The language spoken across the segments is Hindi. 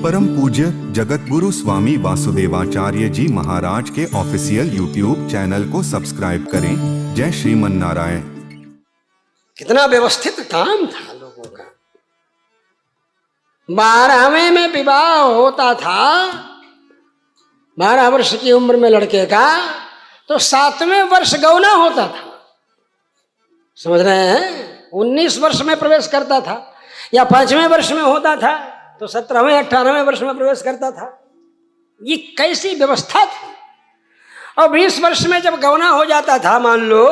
परम पूज्य जगत गुरु स्वामी वासुदेवाचार्य जी महाराज के ऑफिशियल यूट्यूब चैनल को सब्सक्राइब करें। जय श्रीमन नारायण। कितना व्यवस्थित काम था लोगों का। 12वें में विवाह होता था 12 वर्ष की उम्र में लड़के का, तो 7वें वर्ष गौना होता था। समझ रहे हैं? 19 वर्ष में प्रवेश करता था, या 5वें वर्ष में होता था तो 17वें 18वें वर्ष में प्रवेश करता था। ये कैसी व्यवस्था थी। और 20 वर्ष में जब गौना हो जाता था, मान लो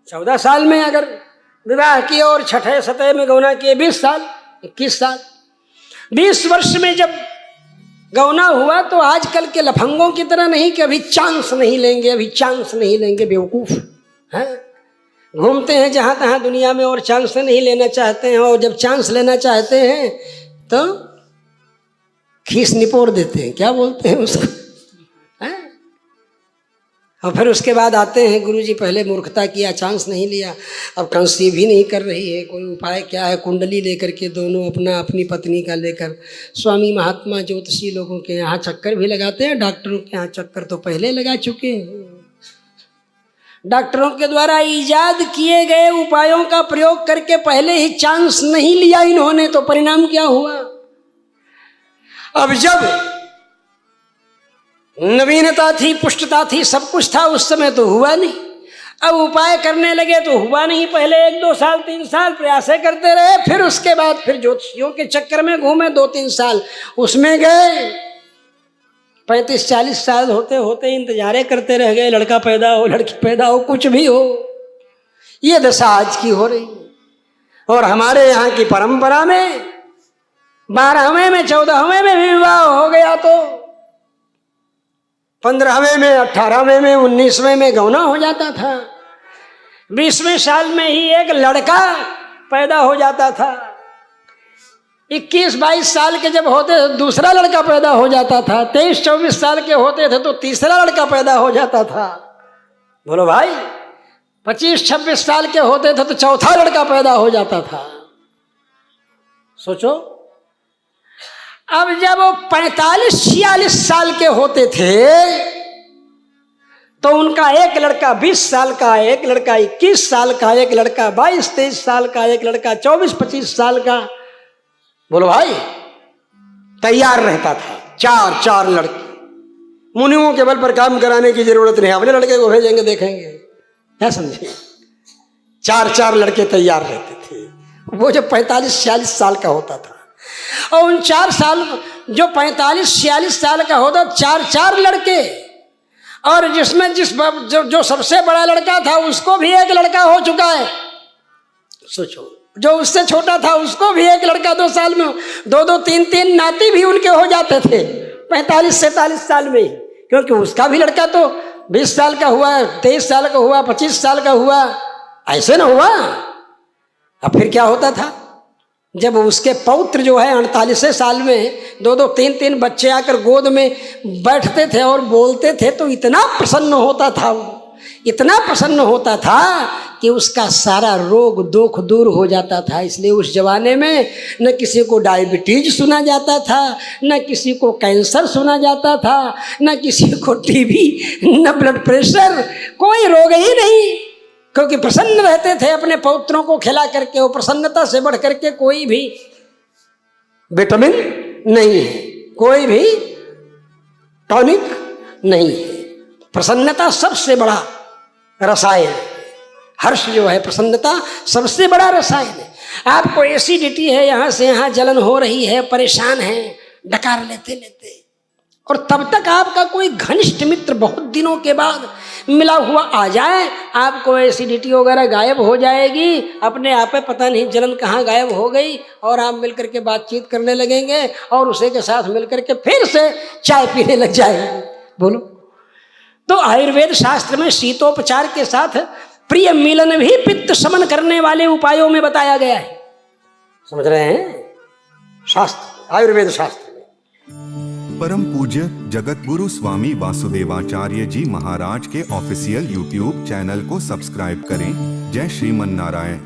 14 साल में अगर विवाह किए और 6ठे 7वें में गौना किए, 20 साल 21 साल। 20 वर्ष में जब गौना हुआ तो आजकल के लफंगों की तरह नहीं कि अभी चांस नहीं लेंगे, अभी चांस नहीं लेंगे, बेवकूफ हैं। घूमते हैं जहाँ तहाँ दुनिया में और चांस नहीं लेना चाहते हैं, और जब चांस लेना चाहते हैं तो खीस निपोर देते हैं, क्या बोलते हैं उसको, हैं? और फिर उसके बाद आते हैं गुरुजी पहले मूर्खता किया, चांस नहीं लिया, अब कंसी भी नहीं कर रही है, कोई उपाय क्या है? कुंडली लेकर के दोनों अपना अपनी पत्नी का लेकर स्वामी महात्मा ज्योतिषी लोगों के यहाँ चक्कर भी लगाते हैं। डॉक्टरों के यहाँ चक्कर तो पहले लगा चुके हैं। डॉक्टरों के द्वारा ईजाद किए गए उपायों का प्रयोग करके पहले ही चांस नहीं लिया इन्होंने, तो परिणाम क्या हुआ? अब जब नवीनता थी, पुष्टता थी, सब कुछ था, उस समय तो हुआ नहीं। अब उपाय करने लगे तो हुआ नहीं। पहले 1-2 साल 3 साल प्रयासें करते रहे, फिर उसके बाद फिर ज्योतिषियों के चक्कर में घूमे 2-3 साल, उसमें गए। 35-40 साल होते होते इंतजारे करते रह गए, लड़का पैदा हो, लड़की पैदा हो, कुछ भी हो। ये दशा आज की हो रही है। और हमारे यहाँ की परंपरा में 12वें में 14वें में विवाह हो गया तो 15वें में 18वें में 19वें में गौना हो जाता था। 20वें साल में ही एक लड़का पैदा हो जाता था। 21-22 साल के जब होते तो दूसरा लड़का पैदा हो जाता था। 23-24 साल के होते थे तो तीसरा लड़का पैदा हो जाता था। बोलो भाई, 25-26 साल के होते थे तो चौथा लड़का पैदा हो जाता था। सोचो, अब जब वो 45-46 साल के होते थे तो उनका एक लड़का 20 साल का, एक लड़का 21 साल का, एक लड़का 22-23 साल का, एक लड़का 24-25 साल का। बोलो भाई, तैयार रहता था। 4 लड़के। मुनियों के बल पर काम कराने की जरूरत नहीं, अपने लड़के को भेजेंगे, देखेंगे, क्या समझे? 4 लड़के तैयार रहते थे। वो जो 45-46 साल का होता था, और उन 4 साल जो 45-46 साल का होता, 4 लड़के। और जिसमें जो सबसे बड़ा लड़का था उसको भी एक लड़का हो चुका है। सोचो, जो उससे छोटा था उसको भी एक लड़का 2 साल में, 2-2 3-3 नाती भी उनके हो जाते थे 45-47 साल में ही। क्योंकि उसका भी लड़का तो 20 साल का हुआ, 23 साल का हुआ, 25 साल का हुआ, ऐसे ना हुआ। अब फिर क्या होता था, जब उसके पौत्र जो है 48 साल में 2-2 3-3 बच्चे आकर गोद में बैठते थे और बोलते थे, तो इतना प्रसन्न होता था वो, इतना प्रसन्न होता था कि उसका सारा रोग दुख दूर हो जाता था। इसलिए उस जमाने में न किसी को डायबिटीज सुना जाता था, न किसी को कैंसर सुना जाता था, न किसी को टीबी, न ब्लड प्रेशर, कोई रोग ही नहीं। क्योंकि प्रसन्न रहते थे अपने पौत्रों को खिला करके। वो प्रसन्नता से बढ़ करके कोई भी विटामिन नहीं है, कोई भी टॉनिक नहीं है। प्रसन्नता सबसे बड़ा रसायन। हर्ष जो है, प्रसन्नता सबसे बड़ा रसायन है। आपको एसिडिटी है, यहाँ से यहाँ जलन हो रही है, परेशान है, डकार लेते लेते, और तब तक आपका कोई घनिष्ठ मित्र बहुत दिनों के बाद मिला हुआ आ जाए, आपको एसिडिटी वगैरह गायब हो जाएगी अपने आप पे, पता नहीं जलन कहाँ गायब हो गई, और आप मिलकर के बातचीत करने लगेंगे और उसी के साथ मिलकर के फिर से चाय पीने लग जाएंगे। बोलो, तो आयुर्वेद शास्त्र में शीतोपचार के साथ प्रिय मिलन भी पित्त शमन करने वाले उपायों में बताया गया है। समझ रहे हैं? शास्त्र, आयुर्वेद शास्त्र। परम पूज्य जगत गुरु स्वामी वासुदेवाचार्य जी महाराज के ऑफिशियल यूट्यूब चैनल को सब्सक्राइब करें। जय श्रीमन नारायण।